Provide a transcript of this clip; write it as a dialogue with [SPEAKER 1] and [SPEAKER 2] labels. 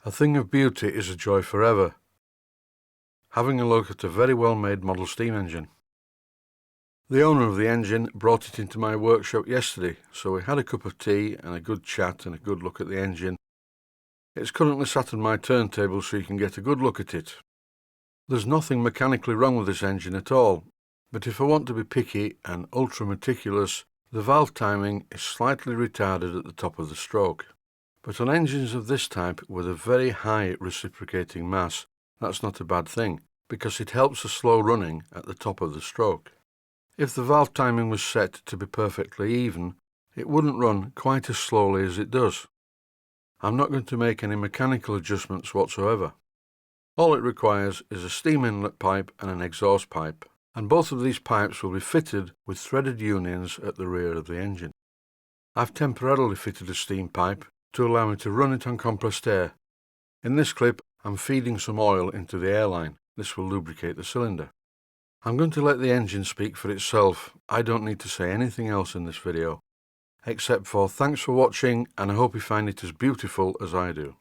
[SPEAKER 1] A thing of beauty is a joy forever. Having a look at a very well-made model steam engine. The owner of the engine brought it into my workshop yesterday, so we had a cup of tea and a good chat and a good look at the engine. It's currently sat on my turntable so you can get a good look at it. There's nothing mechanically wrong with this engine at all, but if I want to be picky and ultra meticulous, the valve timing is slightly retarded at the top of the stroke. But on engines of this type with a very high reciprocating mass, that's not a bad thing, because it helps the slow running at the top of the stroke. If the valve timing was set to be perfectly even, it wouldn't run quite as slowly as it does. I'm not going to make any mechanical adjustments whatsoever. All it requires is a steam inlet pipe and an exhaust pipe, and both of these pipes will be fitted with threaded unions at the rear of the engine. I've temporarily fitted a steam pipe to allow me to run it on compressed air. In this clip, I'm feeding some oil into the airline. This will lubricate the cylinder. I'm going to let the engine speak for itself. I don't need to say anything else in this video, except for thanks for watching, and I hope you find it as beautiful as I do.